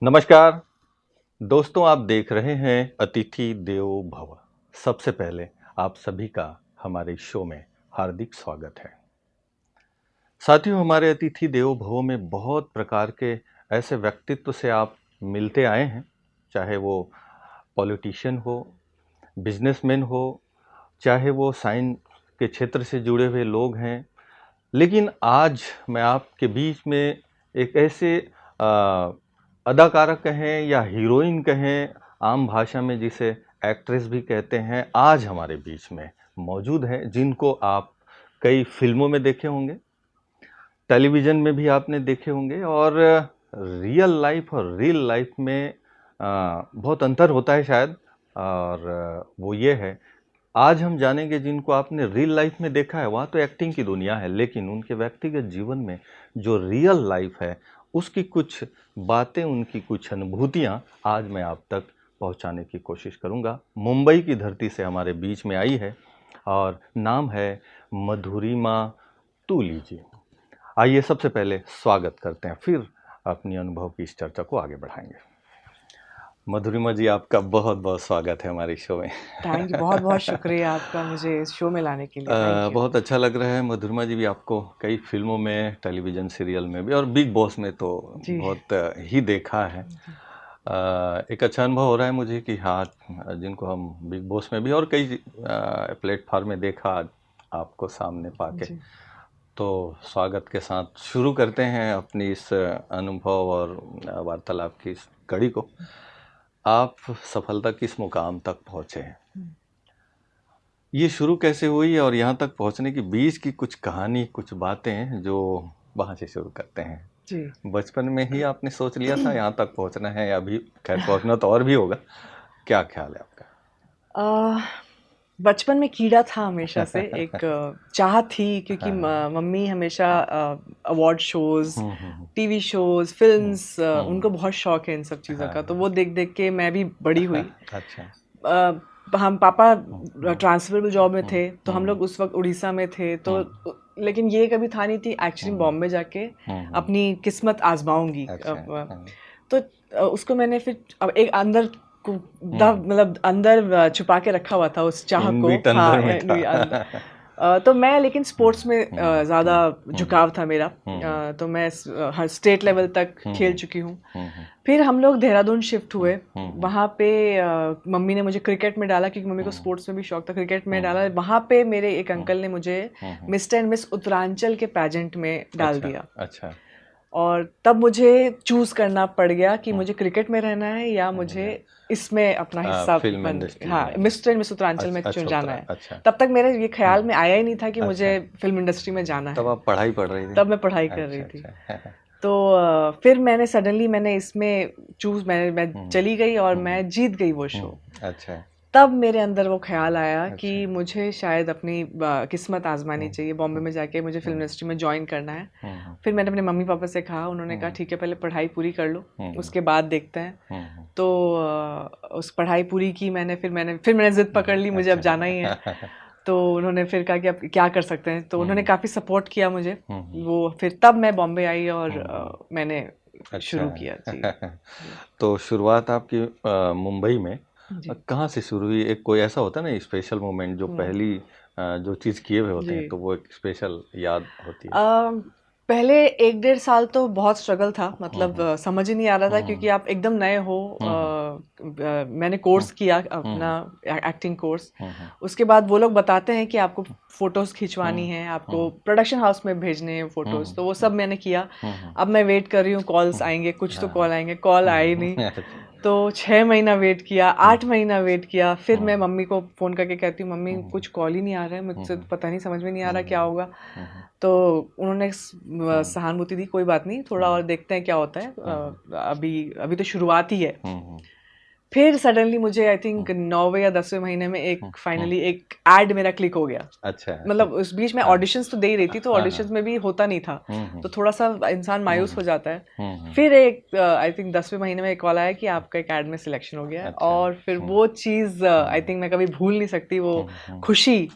नमस्कार दोस्तों, आप देख रहे हैं अतिथि देवो भव। सबसे पहले आप सभी का हमारे शो में हार्दिक स्वागत है। साथियों, हमारे अतिथि देवो भव में बहुत प्रकार के ऐसे व्यक्तित्व से आप मिलते आए हैं, चाहे वो पॉलिटिशियन हो, बिजनेसमैन हो, चाहे वो साइंस के क्षेत्र से जुड़े हुए लोग हैं। लेकिन आज मैं आपके बीच में एक ऐसे अदाकारा कहें या हीरोइन कहें, आम भाषा में जिसे एक्ट्रेस भी कहते हैं, आज हमारे बीच में मौजूद है, जिनको आप कई फिल्मों में देखे होंगे, टेलीविज़न में भी आपने देखे होंगे और रियल लाइफ और रियल लाइफ में बहुत अंतर होता है शायद। और वो ये है, आज हम जानेंगे जिनको आपने रियल लाइफ में देखा है, वहाँ तो एक्टिंग की दुनिया है, लेकिन उनके व्यक्तिगत जीवन में जो रियल लाइफ है, उसकी कुछ बातें, उनकी कुछ अनुभूतियाँ आज मैं आप तक पहुँचाने की कोशिश करूँगा। मुंबई की धरती से हमारे बीच में आई है और नाम है मधुरिमा तूली जी। आइए सबसे पहले स्वागत करते हैं, फिर अपनी अनुभव की इस चर्चा को आगे बढ़ाएंगे। मधुरिमा जी, आपका बहुत बहुत स्वागत है हमारे शो में। थैंक यू, बहुत बहुत शुक्रिया आपका मुझे इस शो में लाने के लिए। Thank you. बहुत अच्छा लग रहा है। मधुरिमा जी भी आपको कई फिल्मों में, टेलीविज़न सीरियल में भी और बिग बॉस में तो जी बहुत ही देखा है। एक अच्छा अनुभव हो रहा है मुझे कि हाँ, जिनको हम बिग बॉस में भी और कई प्लेटफॉर्म में देखा, आपको सामने पाके। जी तो स्वागत के साथ शुरू करते हैं अपनी इस अनुभव और वार्तालाप की इस कड़ी को। आप सफलता किस मुकाम तक पहुँचे हैं, ये शुरू कैसे हुई और यहाँ तक पहुँचने के बीच की कुछ कहानी, कुछ बातें जो वहाँ से शुरू करते हैं। जी बचपन में ही आपने सोच लिया था यहाँ तक पहुँचना है, या अभी खैर पहुँचना तो और भी होगा, क्या ख्याल है आपका? अह, बचपन में कीड़ा था हमेशा से एक चाह थी क्योंकि हाँ। मम्मी हमेशा अवार्ड शोज, हम्म। टीवी शोज, फिल्म्स, हम्म। उनको बहुत शौक है इन सब चीज़ों का, तो हाँ। वो देख देख के मैं भी बड़ी हुई। अच्छा। हम पापा हम्म। ट्रांसफरेबल जॉब में हम्म। थे, तो हम लोग उस वक्त उड़ीसा में थे, तो लेकिन ये कभी था नहीं थी एक्चुअली बॉम्बे जाके अपनी किस्मत आजमाऊंगी। अच्छा। हाँ। तो उसको मैंने फिर अब एक अंदर को मतलब अंदर छुपा के रखा हुआ था उस चाह को। इनबिट हाँ, अंदर में था। तो मैं लेकिन स्पोर्ट्स में ज़्यादा हम्म। झुकाव था मेरा। तो मैं हर स्टेट लेवल तक खेल चुकी हूँ। फिर हम लोग देहरादून शिफ्ट हुए। वहाँ पे मम्मी ने मुझे क्रिकेट में डाला क्योंकि मम्मी को स्पोर्ट्स में भी शौक था, क्रिकेट में डाला। वहाँ पे मेरे एक अंकल ने मुझे मिस्टर एंड मिस उत्तरांचल के पैजेंट में डाल दिया। अच्छा। और तब मुझे चूज करना पड़ गया कि मुझे क्रिकेट में रहना है या मुझे इसमें अपना हिस्सा फिल्म इंडस्ट्री हाँ, में। मिस्टर एंड मिस उत्तरांचल में अच्छा जाना है। अच्छा। तब तक मेरे ये ख्याल में आया ही नहीं था कि मुझे फिल्म इंडस्ट्री में जाना तब है। आप पढ़ाई पढ़ रही थी? तब मैं पढ़ाई कर रही थी। अच्छा। तो फिर मैंने इसमें मैं चली गई और मैं जीत गई वो शो। अच्छा। तब मेरे अंदर वो ख्याल आया कि मुझे शायद अपनी किस्मत आजमानी चाहिए, बॉम्बे में जाके मुझे फिल्म इंडस्ट्री में ज्वाइन करना है। फिर मैंने अपने मम्मी पापा से कहा, उन्होंने कहा ठीक है, पहले पढ़ाई पूरी कर लो, उसके बाद देखते हैं। तो उस पढ़ाई पूरी की मैंने, फिर मैंने जिद पकड़ ली, मुझे अब जाना ही है। तो उन्होंने फिर कहा कि अब क्या कर सकते हैं, तो उन्होंने काफ़ी सपोर्ट किया मुझे। वो फिर तब मैं बॉम्बे आई और मैंने शुरू किया। जी तो शुरुआत आपकी मुंबई में जी कहाँ से शुरू हुई? एक कोई ऐसा होता है ना स्पेशल मोमेंट, जो पहली जो चीज़ किए हुए होते हैं, जी तो वो एक स्पेशल याद होती है। पहले 1 डेढ़ साल तो बहुत स्ट्रगल था, मतलब समझ ही नहीं आ रहा था क्योंकि आप एकदम नए हो। मैंने कोर्स किया अपना, एक्टिंग कोर्स। उसके बाद वो लोग बताते हैं कि आपको फोटोज़ खिंचवानी है, आपको प्रोडक्शन हाउस में भेजने हैं फोटोज़, तो वो सब मैंने किया। अब मैं वेट कर रही हूँ, कॉल्स आएंगे, कुछ तो कॉल आएंगे, कॉल आए नहीं। तो 6 महीना वेट किया, 8 महीना वेट किया। फिर मैं मम्मी को फ़ोन करके कहती हूँ, मम्मी कुछ कॉल ही नहीं आ रहा है, मुझसे तो पता नहीं, समझ में नहीं आ रहा क्या होगा। तो उन्होंने सहानुभूति दी, कोई बात नहीं, थोड़ा और देखते हैं क्या होता है, अभी अभी तो शुरुआत ही है। फिर सडनली मुझे आई थिंक 9वें या 10वें महीने में एक फाइनली एक एड मेरा क्लिक हो गया। अच्छा। मतलब उस बीच में ऑडिशंस तो दे ही रही थी, तो ऑडिशंस में भी होता नहीं था, तो थोड़ा सा इंसान मायूस हो जाता है। फिर एक आई थिंक 10वें महीने में एक कॉल आया कि आपका एक एड में सिलेक्शन हो गया। अच्छा। और फिर वो चीज़ आई थिंक मैं कभी भूल नहीं सकती, वो खुशी।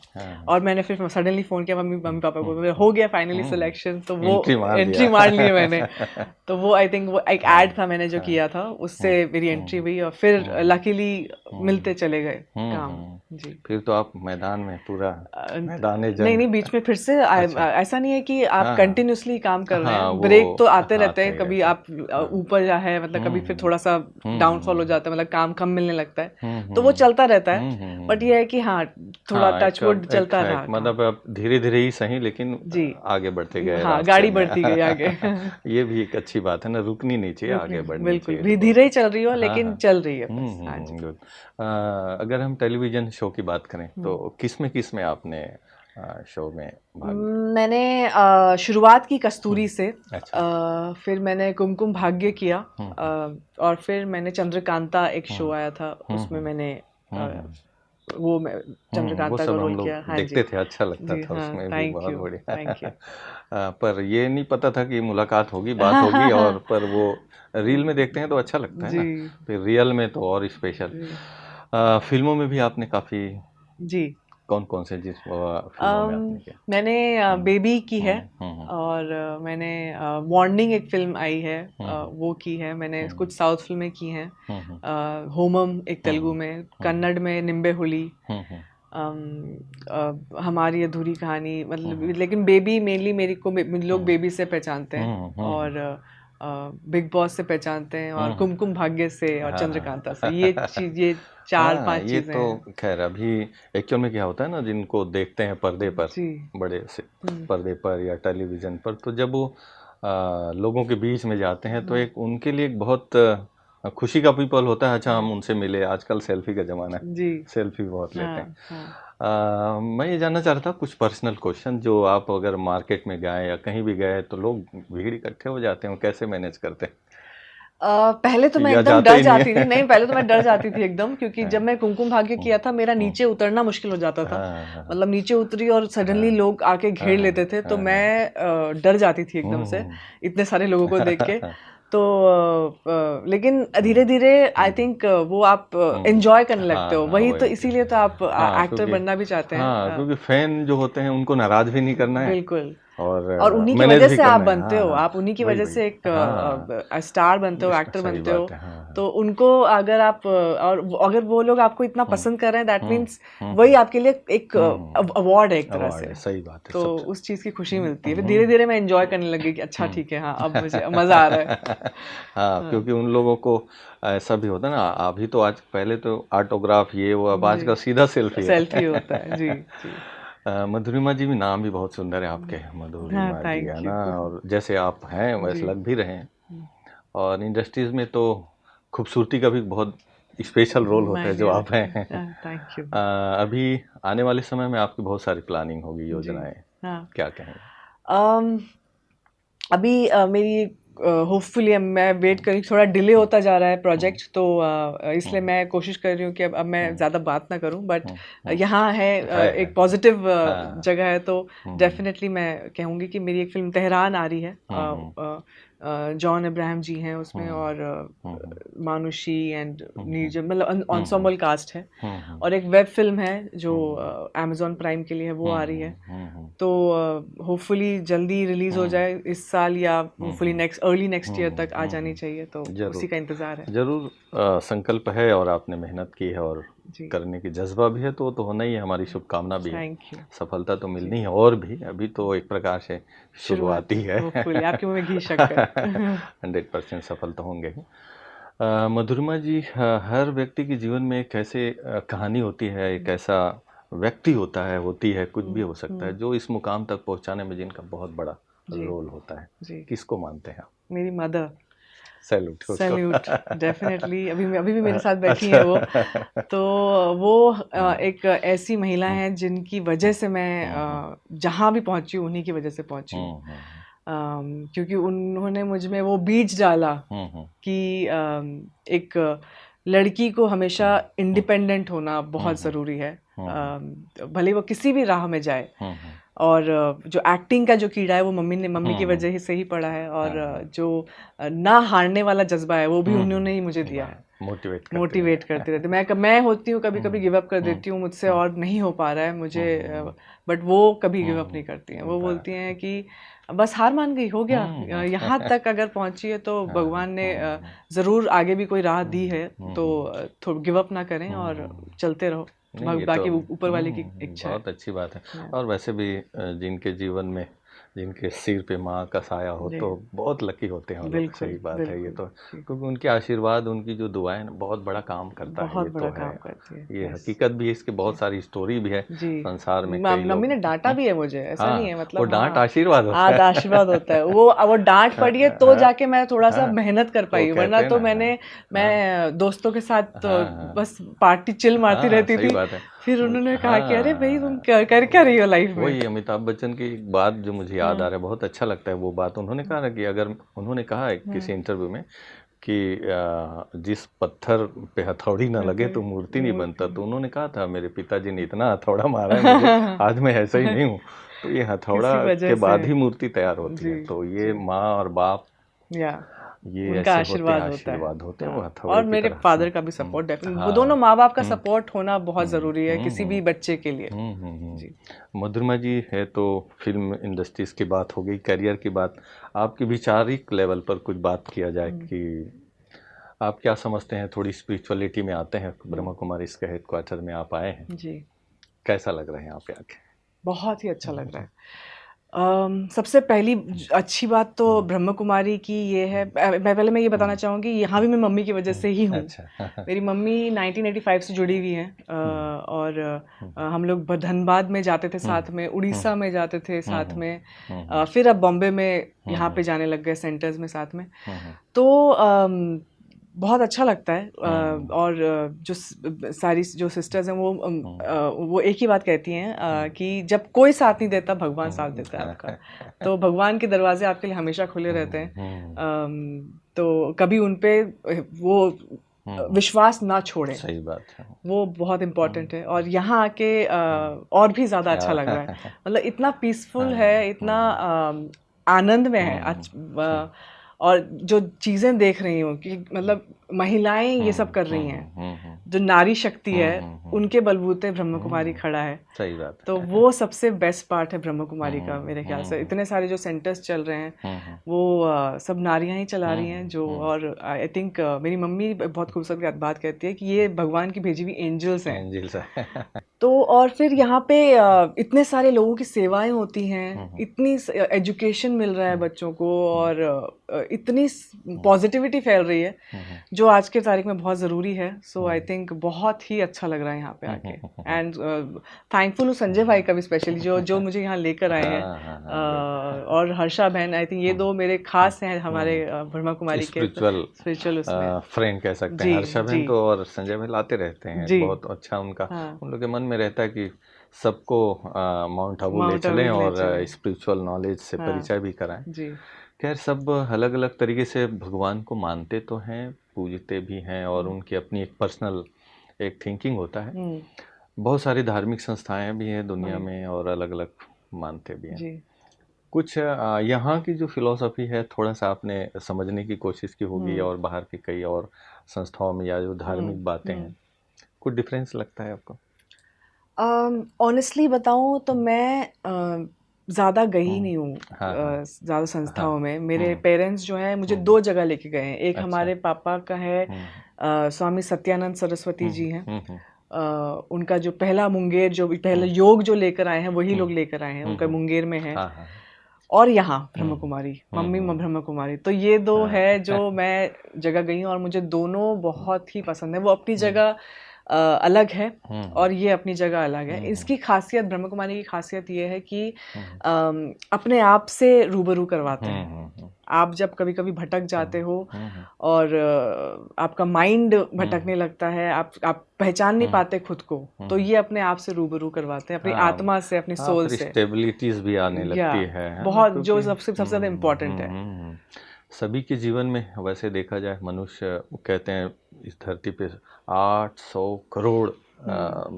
और मैंने फिर सडनली फ़ोन किया मम्मी पापा को, मेरा हो गया फाइनली सिलेक्शन, तो वो एंट्री मार ली मैंने। तो वो आई थिंक वो एक एड था मैंने जो किया था, उससे मेरी एंट्री हुई और फिर लकीली मिलते चले गए काम। जी। फिर तो आप मैदान में पूरा मैदान नहीं, बीच में फिर से ऐसा नहीं है कि आप कंटिन्यूसली काम कर रहे हैं, ब्रेक तो आते रहते हैं। कभी आप ऊपर जा है, मतलब कभी फिर थोड़ा सा डाउनफॉल हो जाता है, मतलब काम कम मिलने लगता है, तो वो चलता रहता है। बट ये है कि हाँ, थोड़ा टचवुड चलता रहा, मतलब अब धीरे धीरे ही सही, लेकिन जी आगे बढ़ते गए। हाँ, गाड़ी बढ़ती गई आगे। ये भी एक अच्छी बात है ना, रुकनी नहीं चाहिए, आगे बढ़नी बिल्कुल, चाहिए। धीरे ही चल रही हो, लेकिन चल रही है बस। हाँ जी। गुड। अगर हम टेलीविजन शो की बात करें तो किसमें आपने शो में भाग लिया? मैंने शुरुआत की कस्तूरी से। अच्छा। फिर मैंने कुमकुम भाग्य किया, और फिर मैंने चंद्रकांता एक शो आया था, उसमें मैंने वो चंद्रकांता का सब रोल हम लोग किया। हाँ देखते जी थे, अच्छा लगता जी था हाँ, उसमें भी, थैंक बहुत यू बढ़िया। Thank you. पर ये नहीं पता था कि मुलाकात होगी, बात होगी, और पर वो रील में देखते हैं तो अच्छा लगता है ना, जी फिर रियल में तो और स्पेशल। जी फिल्मों में भी आपने काफ़ी, जी। कौन से जिस फिल्मों में आपने किया? मैंने बेबी की है, हम्म, और मैंने वार्निंग एक फिल्म आई है, वो की है मैंने। कुछ साउथ फिल्में की हैं, होमम एक तेलुगु में, कन्नड़ में निम्बे हुली, हमारी अधूरी कहानी, मतलब। लेकिन बेबी मेनली मेरी को लोग बेबी से पहचानते हैं, और बिग बॉस से पहचानते हैं, और कुमकुम भाग्य से, और चंद्रकांता से। ये चीज, ये 4-5 ये चीजें तो हैं। खैर अभी एक्चुअल में क्या होता है ना, जिनको देखते हैं पर्दे पर, जी बड़े से पर्दे पर या टेलीविज़न पर, तो जब वो लोगों के बीच में जाते हैं तो एक उनके लिए एक बहुत खुशी का भी पल होता है। अच्छा, हम उनसे मिले, आजकल सेल्फी का ज़माना है, जी सेल्फी बहुत लेते हैं। हाँ। मैं ये जानना चाह रहा था कुछ पर्सनल क्वेश्चन, जो आप अगर मार्केट में गए या कहीं भी गए तो लोग भीड़ इकट्ठे हो जाते हैं, कैसे मैनेज करते हैं? पहले तो मैं या एकदम जाते डर ही नहीं जाती थी। है? नहीं, पहले तो मैं डर जाती थी एकदम, क्योंकि जब मैं कुमकुम भाग्य किया था, मेरा हम्म, नीचे उतरना मुश्किल हो जाता था। हाँ, मतलब नीचे उतरी और सडनली हाँ, लोग आके घेर लेते थे, तो मैं डर जाती थी एकदम से, इतने सारे लोगों को देख के। तो लेकिन धीरे धीरे आई थिंक वो आप एंजॉय करने लगते हो, वही तो, इसीलिए तो आप एक्टर बनना भी चाहते हैं। क्योंकि फैन जो होते हैं उनको नाराज भी नहीं करना है, बिल्कुल। और और उन्हीं की मैनेज वजह भी से आप करना है। बनते हो, आप उन्हीं की वही वजह वही, से एक हाँ, स्टार बनते हो, एक्टर सही बनते हो। बात है। तो उनको अगर आप और अगर वो लोग आपको इतना पसंद कर रहे हैं, दैट मीन्स वही आपके लिए एक अवार्ड है एक तरह अवार्ड से। है, सही बात है, तो सबसे। उस चीज़ की खुशी मिलती है। फिर धीरे धीरे मैं एंजॉय करने लगी कि अच्छा ठीक है, हाँ अब मुझे मज़ा आ रहा है। हाँ, क्योंकि उन लोगों को ऐसा भी होता है ना, अभी तो आज, पहले तो ऑटोग्राफ ये वो, अब आजकल सीधा सेल्फी है। सेल्फी होता है जी जी। मधुरिमा जी भी, नाम भी बहुत सुंदर है आपके, हाँ, मधुरिमा जी, है थैंक यू। ना, और जैसे आप हैं वैसे जी लग भी रहे हैं। और इंडस्ट्रीज में तो खूबसूरती का भी बहुत स्पेशल रोल होता है, जो आप हैं। थैंक यू अभी आने वाले समय में आपकी बहुत सारी प्लानिंग होगी, जी। योजनाएं, हाँ, क्या कहेंगे? अभी मेरी होपफुली मैं वेट करी, थोड़ा डिले होता जा रहा है प्रोजेक्ट, तो इसलिए मैं कोशिश कर रही हूँ कि अब मैं ज़्यादा बात ना करूँ, बट यहाँ है एक पॉजिटिव जगह है, तो डेफिनेटली मैं कहूँगी कि मेरी एक फिल्म तेहरान आ रही है। जॉन अब्राहम जी हैं उसमें, और मानुषी एंड नीरज, मतलब ensemble कास्ट है। और एक वेब फिल्म है जो अमेजोन प्राइम के लिए है, वो आ रही है। तो होपफुली जल्दी रिलीज हो जाए इस साल, या होपफुली अर्ली नेक्स्ट ईयर तक आ जानी चाहिए, तो उसी का इंतजार है। जरूर। संकल्प है और आपने मेहनत की है और जी करने की जज्बा भी है, तो वो तो होना ही है, हमारी शुभकामना भी है। Thank you. सफलता तो मिलनी है, और भी अभी तो एक प्रकार से शुरुआत ही है। होपफुली आपके मुंह में घी शक्कर। 100% सफल तो होंगे ही। मधुरिमा जी, हर व्यक्ति के जीवन में एक ऐसे कहानी होती है, एक ऐसा व्यक्ति होती है, कुछ भी हो सकता है, जो इस मुकाम तक पहुंचाने में जिनका बहुत बड़ा जी रोल होता है। जी। किसको मानते हैं आप? मेरी मदर। सैल्यूट उसको। Salute definitely. अभी भी मेरे साथ बैठी अच्छा। हैं वो। तो वो एक ऐसी महिला हैं जिनकी वजह से मैं जहाँ भी पहुंची हूँ, उन्हीं की वजह से पहुंची हूँ। क्योंकि उन्होंने मुझ में वो बीज डाला कि एक लड़की को हमेशा इंडिपेंडेंट होना बहुत ज़रूरी है, भले वो किसी भी राह में जाए। और जो एक्टिंग का जो कीड़ा है वो मम्मी की वजह से ही पड़ा है, और जो ना हारने वाला जज्बा है वो भी उन्होंने ही मुझे दिया है। मोटिवेट करते रहते। मैं होती हूँ कभी कभी गिव अप कर देती हूँ, मुझसे और नहीं हो पा रहा है मुझे, बट वो कभी गिव अप नहीं करती हैं। वो बोलती हैं कि बस हार मान गई, हो गया, यहाँ तक अगर पहुंची है तो भगवान ने ज़रूर आगे भी कोई राह दी है, तो थोड़ा गिव अप ना करें और चलते रहो, बाकी ऊपर वाले की इच्छा है। बहुत अच्छी बात है। और वैसे भी जिनके जीवन में, जिनके सिर पे माँ का साया हो तो बहुत लकी होते हैं लोग। सही बात है ये तो, क्योंकि उनके आशीर्वाद, उनकी जो दुआएं बहुत बड़ा काम करता है। ये तो है, ये हकीकत भी है, इसकी बहुत सारी स्टोरी भी है संसार में। मम्मी ने डांटा भी है मुझे, ऐसा नहीं है, मतलब वो डांट आशीर्वाद होता है। आशीर्वाद होता है वो डांट पड़ी है तो जाके मैं थोड़ा सा मेहनत कर पाई, वरना तो मैं दोस्तों के साथ बस पार्टी चिल मारती रहती थी। फिर उन्होंने कहा कि अरे भाई तुम कर क्या रही हो लाइफ में। वही अमिताभ बच्चन की एक बात जो मुझे याद आ रहा है, बहुत अच्छा लगता है वो बात। उन्होंने कहा कि अगर, उन्होंने कहा है किसी इंटरव्यू में कि जिस पत्थर पे हथौड़ी ना लगे तो मूर्ति नहीं बनता। तो उन्होंने कहा था मेरे पिताजी ने इतना हथौड़ा मारा है मुझे, आज मैं ऐसा ही नहीं हूँ। तो ये हथौड़ा के बाद ही मूर्ति तैयार होती है। तो ये माँ और बाप, ये उनका आशीर्वाद होता है। वो और मेरे फादर का भी सपोर्ट, डेफिनेटली वो दोनों माँ बाप का सपोर्ट होना बहुत ज़रूरी है किसी भी बच्चे के लिए। जी। मधुरिमा जी है तो फिल्म इंडस्ट्रीज की बात हो गई, करियर की बात, आपकी वैचारिक लेवल पर कुछ बात किया जाए कि आप क्या समझते हैं? थोड़ी स्पिरिचुअलिटी में आते हैं, ब्रह्मा कुमारी इसके हेडक्वार्टर में आप आए हैं जी, कैसा लग रहा है यहाँ पे आके? बहुत ही अच्छा लग रहा है। सबसे पहली अच्छी बात तो ब्रह्म कुमारी की ये है, पहले मैं ये बताना चाहूँगी, यहाँ भी मैं मम्मी की वजह से ही हूँ। अच्छा। मेरी मम्मी 1985 से जुड़ी हुई हैं, और हम लोग धनबाद में जाते थे साथ में, उड़ीसा में जाते थे साथ में, फिर अब बॉम्बे में यहाँ पे जाने लग गए सेंटर्स में साथ में। तो बहुत अच्छा लगता है। और जो सारी जो सिस्टर्स हैं वो एक ही बात कहती हैं कि जब कोई साथ नहीं देता भगवान साथ देता है आपका। तो भगवान के दरवाजे आपके लिए हमेशा खुले रहते हैं, तो कभी उन पे वो विश्वास ना छोड़ें। सही बात है, वो बहुत इम्पोर्टेंट है। और यहाँ आके और भी ज़्यादा अच्छा लग रहा है, मतलब इतना पीसफुल है, इतना आनंद में है। और जो चीज़ें देख रही हूँ कि मतलब महिलाएं ये सब कर रही हैं, जो नारी शक्ति है उनके बलबूते ब्रह्म कुमारी खड़ा है। सही बात है। तो वो सबसे बेस्ट पार्ट है ब्रह्म कुमारी का मेरे ख्याल से। इतने सारे जो सेंटर्स चल रहे हैं वो सब नारियां ही चला रही हैं जो। और आई थिंक मेरी मम्मी बहुत खूबसूरत बात कहती है कि ये भगवान की भेजी हुई एंजल्स हैं। तो और फिर यहाँ पे इतने सारे लोगों की सेवाएं होती हैं, इतनी एजुकेशन मिल रहा है बच्चों को, और इतनी पॉजिटिविटी फैल रही है जो आज के तारीख में बहुत ज़रूरी है। सो आई थिंक बहुत ही अच्छा लग रहा है यहाँ पे आके। एंड थैंकफुल हूँ संजय भाई का भी स्पेशली, जो मुझे यहाँ लेकर आए हैं, और हर्षा बहन। आई थिंक ये दो मेरे खास हैं हमारे ब्रह्मा कुमारी के स्पिरिचुअल फ्रेंड कह सकते हैं। हर्षा बहन तो और संजय भाई लाते रहते हैं, बहुत अच्छा उनका, उन लोग के मन में रहता है कि सबको माउंट आबू ले चलें और स्पिरिचुअल नॉलेज से परिचय भी कराएं। खैर, सब अलग अलग तरीके से भगवान को मानते तो हैं, पूजते भी हैं, और उनकी अपनी एक पर्सनल एक थिंकिंग होता है। बहुत सारी धार्मिक संस्थाएं भी हैं दुनिया में और अलग अलग मानते भी हैं। कुछ यहाँ की जो फिलॉसफी है थोड़ा सा आपने समझने की कोशिश की होगी, और बाहर की कई और संस्थाओं में या जो धार्मिक बातें हैं, कुछ डिफरेंस लगता है आपको? ऑनेस्टली बताऊं तो मैं ज़्यादा गई नहीं हूँ ज़्यादा संस्थाओं में। मेरे पेरेंट्स जो हैं मुझे 2 जगह लेके गए हैं। एक हमारे पापा का है, स्वामी सत्यानंद सरस्वती जी हैं, उनका जो पहला मुंगेर, जो पहला योग जो लेकर आए हैं वही लोग लेकर आए हैं, उनका मुंगेर में है। और यहाँ ब्रह्म कुमारी, मम्मी ब्रह्म कुमारी। तो ये 2 है जो मैं जगह गई हूँ और मुझे दोनों बहुत ही पसंद है। वो अपनी जगह अलग है और ये अपनी जगह अलग है। इसकी खासियत, ब्रह्म कुमारी की खासियत ये है कि अपने आप से रूबरू करवाते हैं। आप जब कभी कभी भटक जाते हो और आपका माइंड भटकने लगता है, आप पहचान नहीं पाते खुद को, तो ये अपने आप से रूबरू करवाते हैं, अपनी आत्मा से, अपनी सोल से। स्टेबिलिटीज भी आने लगती है बहुत, जो सबसे ज़्यादा इम्पोर्टेंट है। सभी के जीवन में वैसे देखा जाए, मनुष्य कहते हैं इस धरती पे 800 करोड़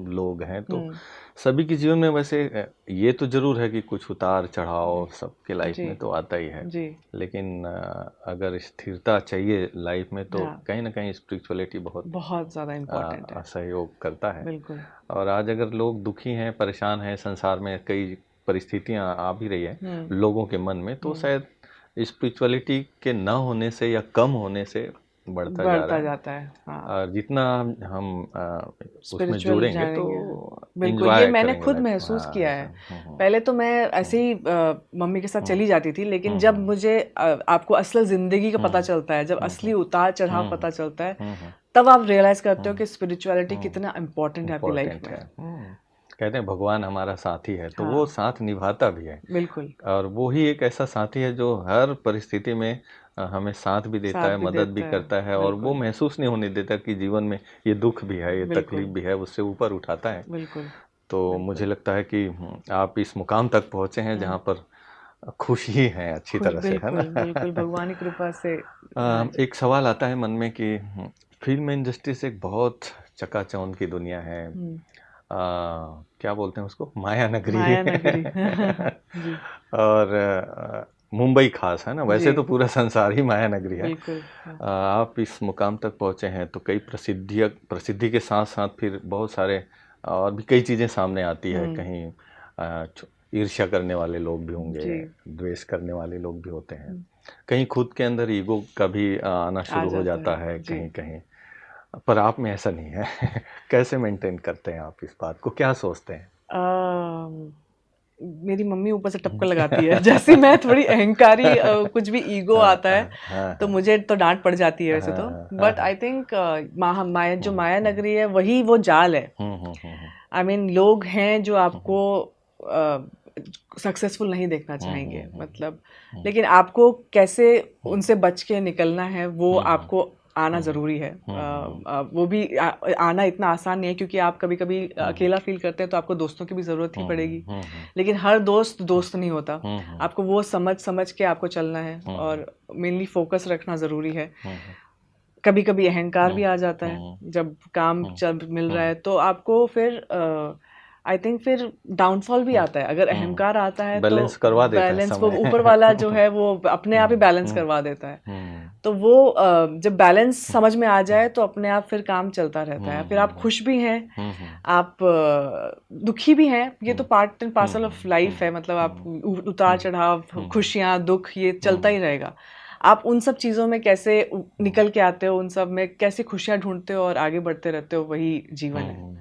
लोग हैं, तो सभी के जीवन में वैसे ये तो जरूर है कि कुछ उतार चढ़ाव सबके लाइफ में तो आता ही है, लेकिन अगर स्थिरता चाहिए लाइफ में तो कहीं ना कहीं स्पिरिचुअलिटी बहुत ज़्यादा इम्पोर्टेंट है, सहयोग करता है। बिल्कुल। और आज अगर लोग दुखी हैं, परेशान हैं, संसार में कई परिस्थितियां आ भी रही है लोगों के मन में, तो शायद स्पिरिचुअलिटी के न होने से या कम होने से बढ़ता जाता है। हाँ। और जितना हम उसमें जुड़ेंगे तो बिल्कुल, ये मैंने खुद महसूस किया है। पहले तो मैं ऐसे ही मम्मी के साथ चली जाती थी, लेकिन जब मुझे आपको असल जिंदगी का पता चलता है, जब असली उतार चढ़ाव पता चलता है, तब आप रियलाइज करते हो कि स्पिरिचुअलिटी कितना इम्पोर्टेंट है आपकी लाइफ में। कहते हैं भगवान हमारा साथी है, तो वो साथ निभाता भी है, बिल्कुल। और वो ही एक ऐसा साथी है जो हर परिस्थिति में हमें साथ भी देता है, मदद भी करता है, और वो महसूस नहीं होने देता कि जीवन में ये दुख भी है, ये तकलीफ भी है, उससे ऊपर उठाता है। बिल्कुल। तो मुझे लगता है कि आप इस मुकाम तक पहुंचे हैं जहाँ पर खुश ही हैं अच्छी तरह से, है ना? बिल्कुल, भगवान की कृपा से। एक सवाल आता है मन में कि फिल्म इंडस्ट्री से एक बहुत चकाचौंध की दुनिया है, क्या बोलते हैं उसको, माया नगरी। जी। और मुंबई खास है ना, वैसे तो पूरा संसार ही माया नगरी है। आप इस मुकाम तक पहुंचे हैं तो कई प्रसिद्धि के साथ साथ फिर बहुत सारे और भी कई चीज़ें सामने आती है। कहीं ईर्ष्या करने वाले लोग भी होंगे, द्वेष करने वाले लोग भी होते हैं, कहीं खुद के अंदर ईगो का भी आना शुरू हो जाता है कहीं कहीं, पर आप में ऐसा नहीं है। कैसे मेंटेन करते हैं आप इस बात को, क्या सोचते हैं? मेरी मम्मी ऊपर से टपका लगाती है, जैसे मैं थोड़ी अहंकारी, कुछ भी ईगो आता है तो मुझे तो डांट पड़ जाती है वैसे तो, बट आई थिंक जो माया नगरी है वही वो जाल है। आई मीन लोग हैं जो आपको सक्सेसफुल नहीं देखना चाहेंगे, मतलब, लेकिन आपको कैसे उनसे बच के निकलना है वो आपको आना ज़रूरी है। वो भी आना इतना आसान नहीं है, क्योंकि आप कभी कभी अकेला फील करते हैं तो आपको दोस्तों की भी ज़रूरत ही पड़ेगी, लेकिन हर दोस्त नहीं होता। आपको वो समझ के आपको चलना है, और मेनली फोकस रखना ज़रूरी है। कभी कभी अहंकार भी आ जाता है जब काम मिल रहा है, तो आपको फिर आई थिंक फिर डाउनफॉल भी आता है। अगर अहंकार आता है बैलेंस तो करवा देता बैलेंस है वो ऊपर वाला जो है वो अपने आप ही बैलेंस करवा देता है। तो वो जब बैलेंस समझ में आ जाए तो अपने आप फिर काम चलता रहता है। फिर आप खुश भी हैं, आप दुखी भी हैं, ये तो part and parcel of life है। मतलब आप उतार चढ़ाव, खुशियाँ, दुख, ये चलता ही रहेगा। आप उन सब चीज़ों में कैसे निकल के आते हो, उन सब में कैसे खुशियाँ ढूंढते हो और आगे बढ़ते रहते हो, वही जीवन है।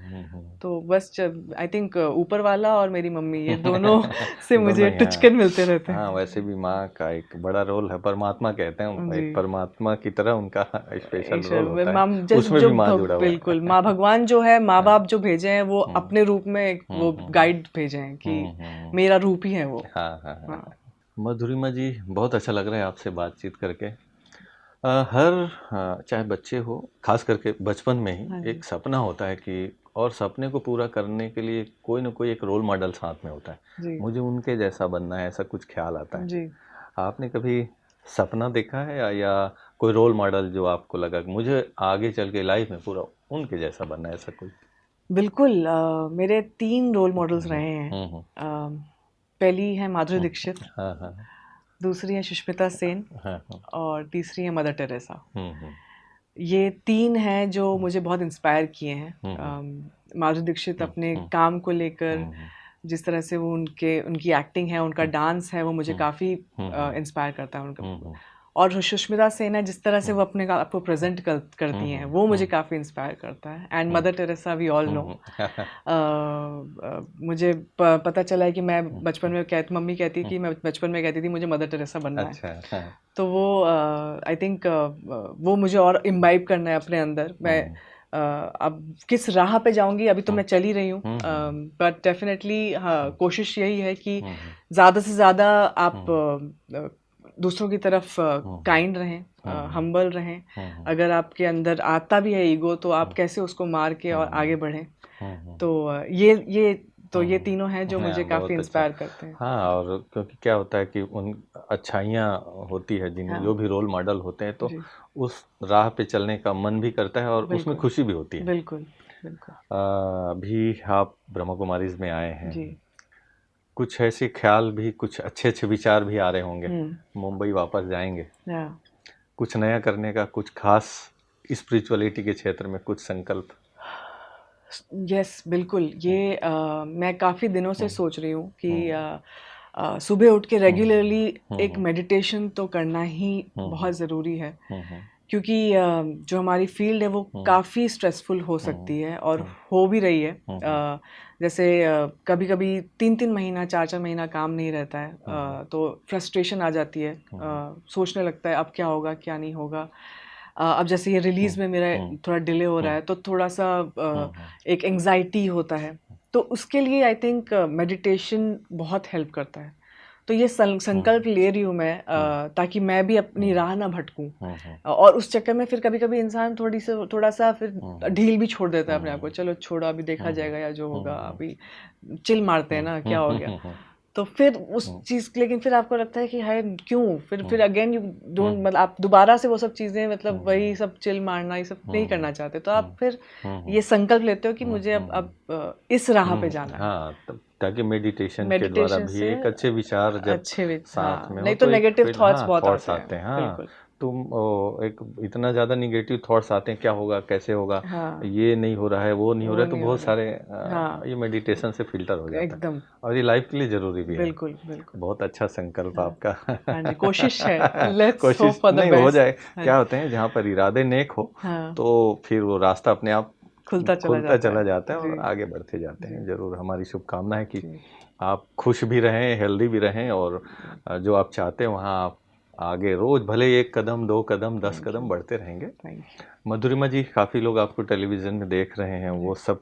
तो बस आई थिंक ऊपर वाला और मेरी मम्मी, ये दोनों से मुझे टुचकन मिलते रहते हैं। हाँ, वैसे भी माँ का एक बड़ा रोल है, परमात्मा कहते हैं, एक परमात्मा की तरह उनका स्पेशल रोल होता है, उसमें भी माँ जुड़ा हुआ है। बिल्कुल, माँ भगवान जो है, माँ बाप जो भेजे हैं वो अपने रूप में वो गाइड भेजे हैं कि मेरा रूप ही है वो। हाँ। मधुरिमा जी, बहुत अच्छा लग रहा है आपसे बातचीत करके। चाहे बच्चे हो, खास करके बचपन में ही एक सपना होता है कि, और सपने को पूरा करने के लिए कोई ना कोई एक रोल मॉडल साथ में होता है, मुझे उनके जैसा बनना है, ऐसा कुछ ख्याल आता है। आपने कभी सपना देखा है या कोई रोल मॉडल जो आपको लगा कि मुझे आगे चल के लाइफ में पूरा उनके जैसा बनना है, ऐसा कोई? बिल्कुल, मेरे 3 रोल मॉडल्स रहे हैं। पहली है माधुरी दीक्षित, दूसरी है सुष्मिता सेन, और तीसरी है मदर टेरेसा। ये 3 हैं जो मुझे बहुत इंस्पायर किए हैं। माधुरी दीक्षित अपने काम को लेकर, जिस तरह से वो उनकी एक्टिंग है, उनका डांस है, वो मुझे काफ़ी इंस्पायर करता है उनका। और सुष्मिता सेन है, जिस तरह से वो अपने आप को प्रेजेंट करती हैं, वो मुझे काफ़ी इंस्पायर करता है। And Mother Teresa, we all know. मुझे पता चला है कि मैं बचपन में मम्मी कहती कि मैं बचपन में कहती थी मुझे मदर टेरेसा बनना है। तो वो आई थिंक वो मुझे और इम्बाइब करना है अपने अंदर। मैं अब किस राह पे जाऊंगी, अभी तो मैं चल ही रही हूँ, बट डेफिनेटली कोशिश यही है कि ज़्यादा से ज़्यादा आप दूसरों की तरफ काइंड रहें, हम्बल रहें। अगर आपके अंदर आता भी है ईगो, तो आप कैसे उसको मार के और आगे बढ़ें। तो ये तो ये तीनों हैं जो मुझे हाँ, काफ़ी बहुत अच्छा। इंस्पायर करते हैं। हाँ, और क्योंकि क्या होता है कि उन अच्छाइयाँ होती है जिन हाँ जो भी रोल मॉडल होते हैं, तो जी, उस राह पे चलने का मन भी करता है और उसमें बिल्कुल, खुशी भी होती है। बिल्कुल, बिल्कुल। अभी आप ब्रह्मा कुमारीज़ में आए हैं, जी। कुछ ऐसे ख्याल भी, कुछ अच्छे-अच्छे विचार भी आ रहे होंगे, हुँ, मुंबई वापस जाएँगे, या कुछ नया करने का, कुछ खास स्पिरिचुअलिटी के क्षेत्र में कुछ संकल्प? यस, बिल्कुल। ये मैं काफ़ी दिनों से हुँ, सोच रही हूँ कि हुँ, सुबह उठ के रेगुलरली हुँ, एक हुँ, मेडिटेशन तो करना ही हुँ, बहुत ज़रूरी है। हुँ, हुँ, क्योंकि जो हमारी फ़ील्ड है वो हुँ, काफ़ी स्ट्रेसफुल हो हुँ, सकती है और हुँ, हो भी रही है। हुँ, हुँ, जैसे कभी-कभी 3-3 महीना, 4-4 महीना काम नहीं रहता है। हुँ, तो फ्रस्ट्रेशन आ जाती है। हुँ, सोचने लगता है अब क्या होगा, क्या नहीं होगा। अब जैसे ये हुँ, रिलीज़ में मेरा हुँ, थोड़ा डिले हो रहा हुँ, है तो थोड़ा-सा हुँ, हुँ, एक एंग्ज़ायटी होता है। तो उसके लिए आई थिंक मेडिटेशन बहुत हेल्प करता है। तो ये हुँ, संकल्प ले रही हूँ मैं हुँ, ताकि मैं भी अपनी हुँ, राह ना भटकूँ। हुँ, हुँ, और उस चक्कर में फिर कभी-कभी इंसान थोड़ा-सा फिर हुँ, हुँ, ढील भी छोड़ देता है अपने आप को। हुँ, चलो छोड़ो अभी देखा हुँ, हुँ, जाएगा या जो होगा हुँ, अभी चिल मारते हैं हुँ, ना, क्या हुँ, हो हुँ, गया? हुँ, हुँ, तो फिर उस हुँ, चीज़ लेकिन फिर आपको लगता है कि हाय क्यों? फिर हुँ, अगेन यू हुँ, डोंट मतलब आप दोबारा से वो सब चीज़ें हुँ, मतलब वही हुँ, सब चिल मारना ये सब नहीं हुँ, करना चाहते। तो आप हुँ, फिर हुँ, ये हुँ, संकल्प लेते हो कि हुँ, मुझे हुँ, अब इस राह पे हुँ, जाना है। हाँ, तब ताकि मेडिटेशन के द्वारा मेडिटेशन भी से एक अच्छे विचार जब अच्छे वि साथ हाँ, में हो नहीं तो तो एक नेगेटिव फिर थॉट्स हाँ, बहुत थॉट्स आते हैं। आते हैं, हाँ, बिल्कुल। तुम एक इतना ज़्यादा नेगेटिव थॉट्स आते हैं, क्या होगा, कैसे होगा, हाँ, ये नहीं हो रहा है, वो नहीं हो रहा वो है, तो नहीं हो बहुत रहा सारे है। हाँ, ये मेडिटेशन से फ़िल्टर हो जाता है एकदम। और ये लाइफ़ के लिए ज़रूरी भी है। बिल्कुल, बिल्कुल। बहुत अच्छा संकल्प हाँ, आपका। हाँ जी, कोशिश है। लेट्स होप कोशिश फॉर द नहीं हो बेस्ट। जाए, हाँ क्या जी, होते हैं जहाँ पर इरादे नेक हो, हाँ, तो फिर वो रास्ता अपने आप खुलता चला खुलता जाता चला है। जाता है और जी, आगे बढ़ते जाते जी, हैं। ज़रूर हमारी शुभकामना है कि जी, आप खुश भी रहें, हेल्दी भी रहें और जी। जो आप चाहते हैं वहाँ आप आगे रोज़ भले 1 कदम, 2 कदम, 10 थैंक कदम यू, बढ़ते रहेंगे। Thank you. मधुरिमा जी, काफ़ी लोग आपको टेलीविज़न में देख रहे हैं, जी, वो सब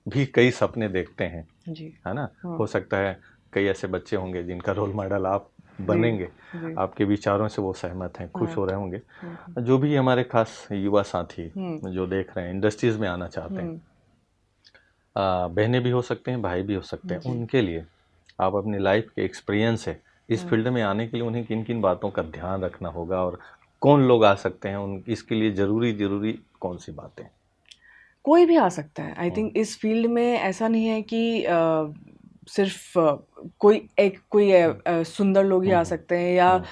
भी कई सपने देखते हैं, जी, है ना? हाँ, हो सकता है कई ऐसे बच्चे होंगे जिनका रोल मॉडल आप जी, बनेंगे, जी, आपके विचारों से वो सहमत हैं, खुश हाँ, हो रहे होंगे। बिल्कुल। जो भी हमारे खास युवा साथी हुँ, जो देख रहे हैं, इंडस्ट्रीज़ में आना चाहते हैं, हुँ, बहनें भी हो सकते हैं, भाई भी हो सकते हैं, जी, उनके लिए आप अपनी लाइफ के एक्सपीरियंस से इस हाँ। फील्ड में आने के लिए उन्हें किन-किन बातों का ध्यान रखना होगा और कौन लोग आ सकते हैं, उन इसके लिए ज़रूरी कौन-सी बातें? कोई भी आ सकता है। आई हुँ, थिंक इस फ़ील्ड में ऐसा नहीं है कि सिर्फ़ कोई हुँ, सुंदर लोग ही हुँ, आ हुँ, सकते हैं या हुँ,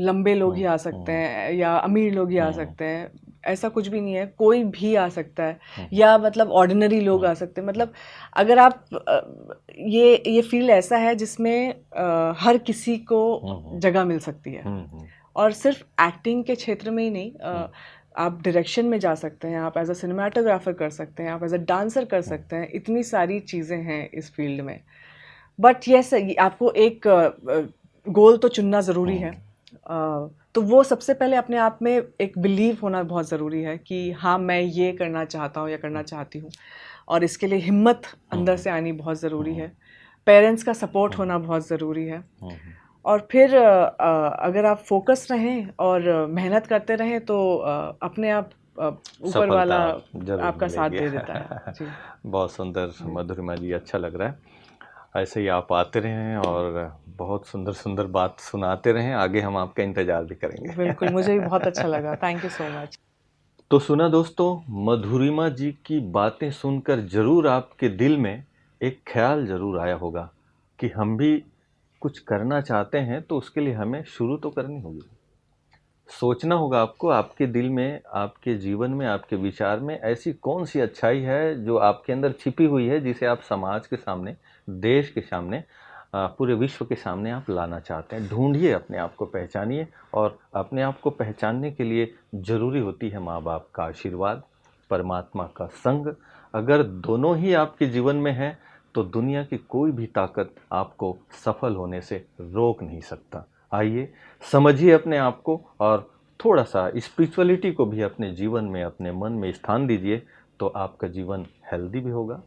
लंबे लोग हुँ, ही आ सकते हुँ, हैं या अमीर लोग ही आ हुँ, सकते हैं। ऐसा कुछ भी नहीं है, कोई भी आ सकता है हुँ, या मतलब ऑर्डिनरी लोग हुँ, आ सकते हैं। मतलब अगर आप ये फ़ील्ड ऐसा है जिसमें हर किसी को हुँ, हुँ, जगह मिल सकती है। हुँ, हुँ, और सिर्फ एक्टिंग के क्षेत्र में ही नहीं हुँ, आप डायरेक्शन में जा सकते हैं, आप एज़ अ सिनेमैटोग्राफर कर सकते हैं, आप एज़ अ डांसर कर हुँ, सकते हैं, इतनी सारी चीज़ें हैं इस फील्ड में। बट येस आपको एक गोल तो चुनना ज़रूरी है। हुँ, तो वो सबसे पहले अपने आप में एक बिलीव होना बहुत ज़रूरी है कि हाँ, मैं ये करना चाहता हूँ या करना चाहती हूँ और इसके लिए हिम्मत अंदर हुँ, से आनी बहुत ज़रूरी हुँ, है। पेरेंट्स का सपोर्ट हुँ, होना बहुत ज़रूरी है। हुँ, और फिर अगर आप फ़ोकस रहें और मेहनत करते रहें तो अपने आप ऊपर सफलता वाला ज़रूर आपका साथ मिलेगी। दे देता है। जी, बहुत सुंदर जी। मधुरिमा जी, अच्छा लग रहा है। ऐसे ही आप आते रहें और बहुत सुंदर-सुंदर बात सुनाते रहें, आगे हम आपका इंतज़ार भी करेंगे। बिल्कुल, मुझे भी बहुत अच्छा लगा। Thank you so much. तो सुना दोस्तों, मधुरिमा जी की बातें सुनकर ज़रूर आपके दिल में एक ख़्याल ज़रूर आया होगा कि हम भी कुछ करना चाहते हैं तो उसके लिए हमें शुरू तो करनी होगी। सोचना होगा आपको, आपके दिल में, आपके जीवन में, आपके विचार में ऐसी कौन-सी अच्छाई है जो आपके अंदर छिपी हुई है जिसे आप समाज के सामने, देश के सामने, पूरे विश्व के सामने आप लाना चाहते हैं। ढूँढिए अपने आप को, पहचानिए और अपने आप को पहचानने के लिए ज़रूरी होती है माँ-बाप का आशीर्वाद, परमात्मा का संग। अगर दोनों ही आपके जीवन में हैं, तो दुनिया की कोई भी ताकत आपको सफल होने से रोक नहीं सकता। आइए, समझिए अपने आप को और थोड़ा-सा स्पिरिचुअलिटी को भी अपने जीवन में, अपने मन में स्थान दीजिए, तो आपका जीवन हेल्दी भी होगा,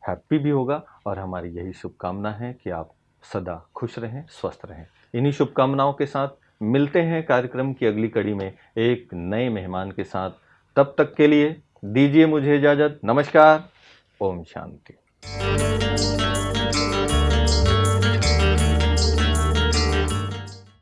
हैप्पी भी होगा और हमारी यही शुभकामना है कि आप सदा खुश रहें, स्वस्थ रहें। इन्हीं शुभकामनाओं के साथ मिलते हैं कार्यक्रम की अगली कड़ी में एक नए मेहमान के साथ। तब तक के लिए दीजिए मुझे इजाज़त। नमस्कार। ओम शांति। धन्यवाद।